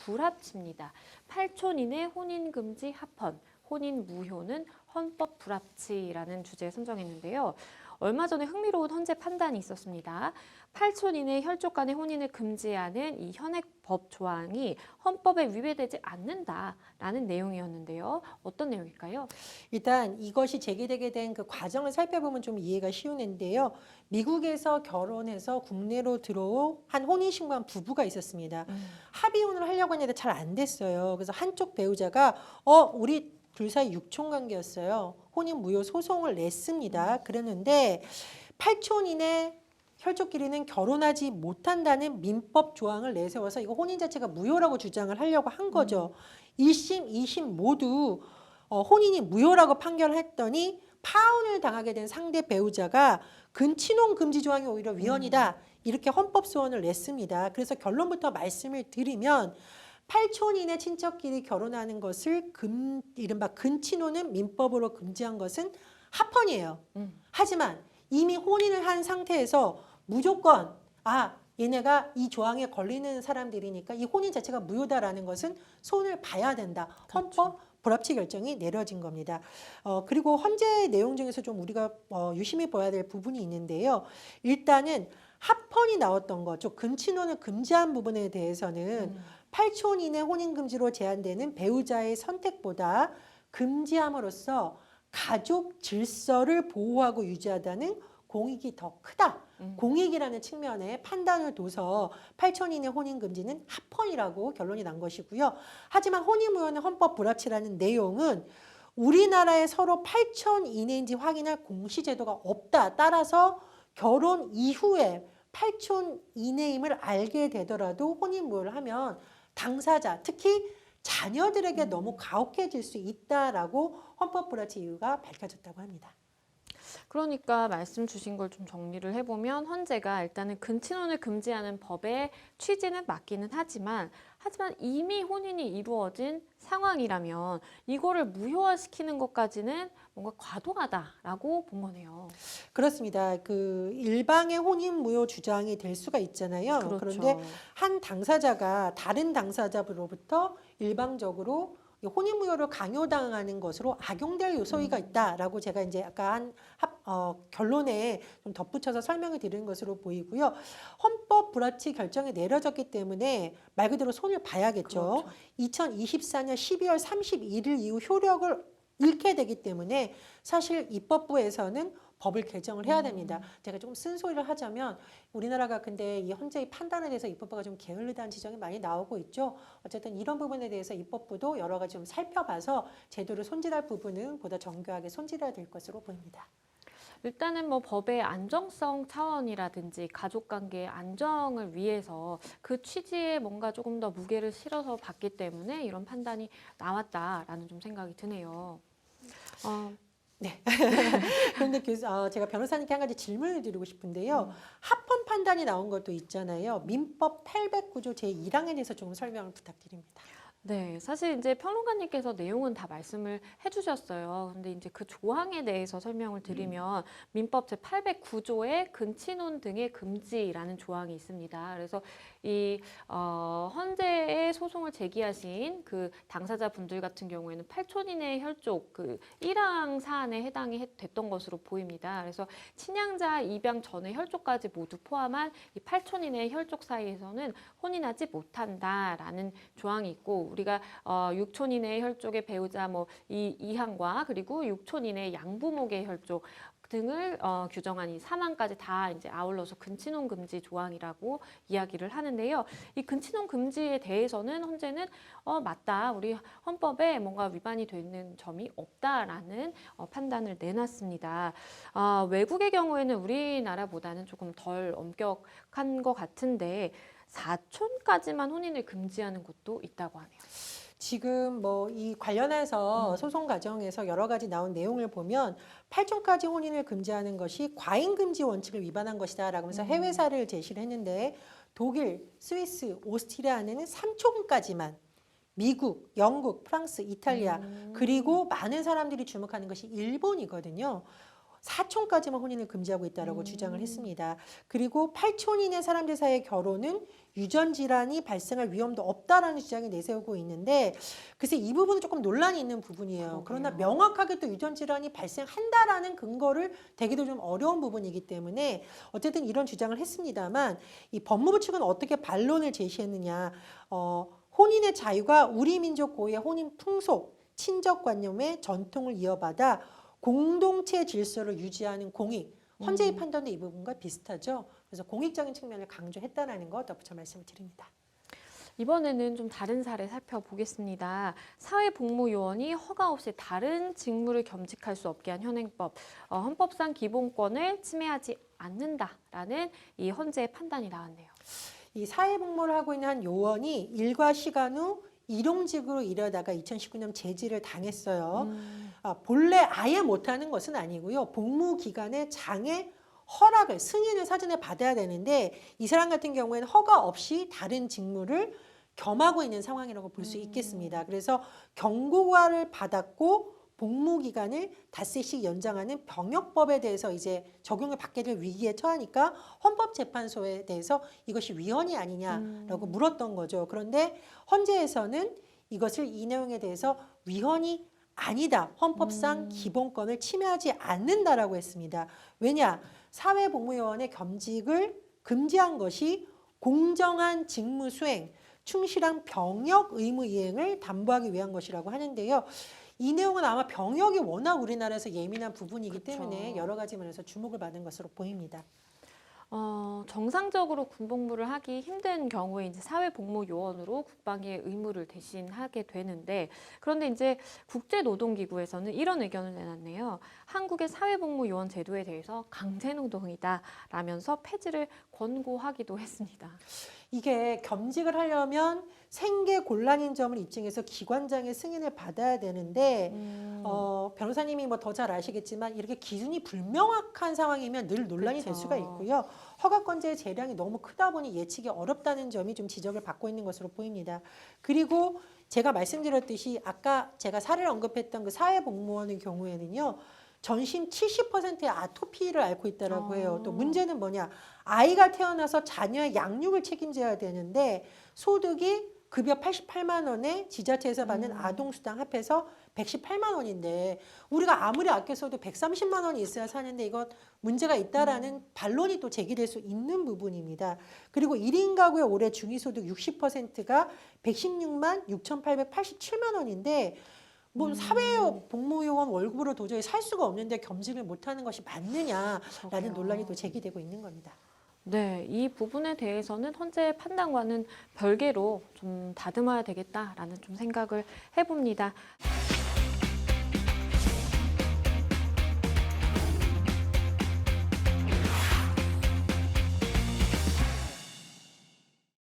불합치입니다. 8촌 이내 혼인금지 합헌, 혼인 무효는 헌법 불합치라는 주제에 선정했는데요. 얼마 전에 흥미로운 헌재 판단이 있었습니다. 8촌 이내 혈족 간의 혼인을 금지하는 이 현행법 조항이 헌법에 위배되지 않는다라는 내용이었는데요. 어떤 내용일까요? 일단 이것이 제기되게 된 그 과정을 살펴보면 좀 이해가 쉬우는데요. 미국에서 결혼해서 국내로 들어온 한 혼인신고한 부부가 있었습니다. 합의혼을 하려고 했는데 잘 안 됐어요. 그래서 한쪽 배우자가 우리 둘 사이 육촌 관계였어요. 혼인 무효 소송을 냈습니다. 그랬는데 8촌 이내 혈족끼리는 결혼하지 못한다는 민법 조항을 내세워서 이거 혼인 자체가 무효라고 주장을 하려고 한 거죠. 1심, 2심 모두 혼인이 무효라고 판결했더니 파혼을 당하게 된 상대 배우자가 근친혼 금지 조항이 오히려 위헌이다. 이렇게 헌법 소원을 냈습니다. 그래서 결론부터 말씀을 드리면 8촌 이내 친척끼리 결혼하는 것을 이른바 근친혼은 민법으로 금지한 것은 합헌이에요. 하지만 이미 혼인을 한 상태에서 무조건 얘네가 이 조항에 걸리는 사람들이니까 이 혼인 자체가 무효다라는 것은 손을 봐야 된다. 헌법 불합치 결정이 내려진 겁니다. 그리고 헌재 내용 중에서 좀 우리가 유심히 봐야 될 부분이 있는데요. 일단은 합헌이 나왔던 것, 즉 근친혼을 금지한 부분에 대해서는 8촌 이내 혼인 금지로 제한되는 배우자의 선택보다 금지함으로써 가족 질서를 보호하고 유지하다는 공익이 더 크다. 공익이라는 측면에 판단을 둬서 8촌 이내 혼인 금지는 합헌이라고 결론이 난 것이고요. 하지만 혼인 무효는 헌법 불합치라는 내용은 우리나라에 서로 8촌 이내인지 확인할 공시제도가 없다. 따라서 결혼 이후에 8촌 이내임을 알게 되더라도 혼인 무효를 하면 당사자, 특히 자녀들에게 너무 가혹해질 수 있다라고 헌법 불합치 이유가 밝혀졌다고 합니다. 그러니까 말씀 주신 걸 좀 정리를 해보면 헌재가 일단은 근친혼을 금지하는 법의 취지는 맞기는 하지만 이미 혼인이 이루어진 상황이라면 이거를 무효화시키는 것까지는 뭔가 과도하다라고 본 거네요. 그렇습니다. 그 일방의 혼인 무효 주장이 될 수가 있잖아요. 그렇죠. 그런데 한 당사자가 다른 당사자로부터 일방적으로 혼인 무효를 강요당하는 것으로 악용될 요소가 있다라고 제가 이제 아까 결론에 좀 덧붙여서 설명을 드리는 것으로 보이고요. 헌법 불합치 결정이 내려졌기 때문에 말 그대로 손을 봐야겠죠. 그렇죠. 2024년 12월 31일 이후 효력을 잃게 되기 때문에 사실 입법부에서는 법을 개정을 해야 됩니다. 제가 좀 쓴소리를 하자면 우리나라가 근데 이 헌재의 판단에 대해서 입법부가 좀 게을르다는 지적이 많이 나오고 있죠. 어쨌든 이런 부분에 대해서 입법부도 여러 가지 좀 살펴봐서 제도를 손질할 부분은 보다 정교하게 손질해야 될 것으로 보입니다. 일단은 뭐 법의 안정성 차원이라든지 가족관계의 안정을 위해서 그 취지에 뭔가 조금 더 무게를 실어서 봤기 때문에 이런 판단이 나왔다라는 좀 생각이 드네요. 네. 그런데 제가 변호사님께 한 가지 질문을 드리고 싶은데요. 합헌 판단이 나온 것도 있잖아요. 민법 809조 제1항에 대해서 좀 설명을 부탁드립니다. 네, 사실 이제 평론가님께서 내용은 다 말씀을 해주셨어요. 근데 이제 그 조항에 대해서 설명을 드리면 민법 제809조에 근친혼 등의 금지라는 조항이 있습니다. 그래서 이 헌재에 소송을 제기하신 그 당사자분들 같은 경우에는 8촌 이내 혈족 그 1항 사안에 해당이 됐던 것으로 보입니다. 그래서 친양자 입양 전의 혈족까지 모두 포함한 이 8촌 이내 혈족 사이에서는 혼인하지 못한다라는 조항이 있고 우리가 6촌 이내의 혈족의 배우자 이항과 그리고 6촌 이내의 양부모계 혈족 등을 규정한 이 사망까지 다 이제 아울러서 근친혼 금지 조항이라고 이야기를 하는데요. 이 근친혼 금지에 대해서는 헌재는 맞다. 우리 헌법에 뭔가 위반이 되는 점이 없다라는 판단을 내놨습니다. 외국의 경우에는 우리나라보다는 조금 덜 엄격한 것 같은데 4촌까지만 혼인을 금지하는 곳도 있다고 하네요. 지금 이 관련해서 소송 과정에서 여러 가지 나온 내용을 보면 8촌까지 혼인을 금지하는 것이 과잉 금지 원칙을 위반한 것이다라고 하면서 해외 사례를 제시를 했는데 독일, 스위스, 오스트리아는 3촌까지만 미국, 영국, 프랑스, 이탈리아 그리고 많은 사람들이 주목하는 것이 일본이거든요. 4촌까지만 혼인을 금지하고 있다고 주장을 했습니다. 그리고 8촌 이내 사람들 사이의 결혼은 유전 질환이 발생할 위험도 없다라는 주장을 내세우고 있는데 글쎄 이 부분은 조금 논란이 있는 부분이에요. 그러나 그러게요. 명확하게 또 유전 질환이 발생한다라는 근거를 대기도 좀 어려운 부분이기 때문에 어쨌든 이런 주장을 했습니다만 이 법무부 측은 어떻게 반론을 제시했느냐. 혼인의 자유가 우리 민족 고유의 혼인 풍속, 친족관념의 전통을 이어받아 공동체 질서를 유지하는 공익, 헌재의 판단도 이 부분과 비슷하죠. 그래서 공익적인 측면을 강조했다라는 거 덧붙여 말씀을 드립니다. 이번에는 좀 다른 사례 살펴보겠습니다. 사회복무요원이 허가 없이 다른 직무를 겸직할 수 없게 한 현행법, 헌법상 기본권을 침해하지 않는다라는 이 헌재의 판단이 나왔네요. 이 사회복무를 하고 있는 한 요원이 일과 시간 후 일용직으로 일하다가 2019년 제지를 당했어요. 본래 아예 못하는 것은 아니고요. 복무 기간에 장애 허락을 승인을 사전에 받아야 되는데 이 사람 같은 경우에는 허가 없이 다른 직무를 겸하고 있는 상황이라고 볼 수 있겠습니다. 그래서 경고과를 받았고 복무 기간을 닷새씩 연장하는 병역법에 대해서 이제 적용을 받게 될 위기에 처하니까 헌법재판소에 대해서 이것이 위헌이 아니냐라고 물었던 거죠. 그런데 헌재에서는 이것을 이 내용에 대해서 위헌이 아니다. 헌법상 기본권을 침해하지 않는다라고 했습니다. 왜냐? 사회복무요원의 겸직을 금지한 것이 공정한 직무 수행, 충실한 병역 의무 이행을 담보하기 위한 것이라고 하는데요. 이 내용은 아마 병역이 워낙 우리나라에서 예민한 부분이기 그쵸. 때문에 여러 가지 면에서 주목을 받은 것으로 보입니다. 정상적으로 군복무를 하기 힘든 경우에 이제 사회복무요원으로 국방의 의무를 대신하게 되는데 그런데 이제 국제노동기구에서는 이런 의견을 내놨네요. 한국의 사회복무요원 제도에 대해서 강제노동이다라면서 폐지를 권고하기도 했습니다. 이게 겸직을 하려면 생계 곤란인 점을 입증해서 기관장의 승인을 받아야 되는데 변호사님이 뭐 더 잘 아시겠지만 이렇게 기준이 불명확한 상황이면 늘 논란이 될 그쵸. 수가 있고요. 허가권자의 재량이 너무 크다 보니 예측이 어렵다는 점이 좀 지적을 받고 있는 것으로 보입니다. 그리고 제가 말씀드렸듯이 아까 제가 사례를 언급했던 그 사회복무원의 경우에는요. 전신 70%의 아토피를 앓고 있다라고 해요. 또 문제는 뭐냐? 아이가 태어나서 자녀의 양육을 책임져야 되는데 소득이 급여 88만 원에 지자체에서 받는 아동수당 합해서 118만 원인데 우리가 아무리 아껴 써도 130만 원이 있어야 사는데 이건 문제가 있다라는 반론이 또 제기될 수 있는 부분입니다. 그리고 1인 가구의 올해 중위소득 60%가 116만 6,887만 원인데 뭐 사회복무요원 월급으로 도저히 살 수가 없는데 겸직을 못하는 것이 맞느냐라는 그러게요. 논란이 또 제기되고 있는 겁니다. 네, 이 부분에 대해서는 헌재 판단과는 별개로 좀 다듬어야 되겠다라는 좀 생각을 해봅니다.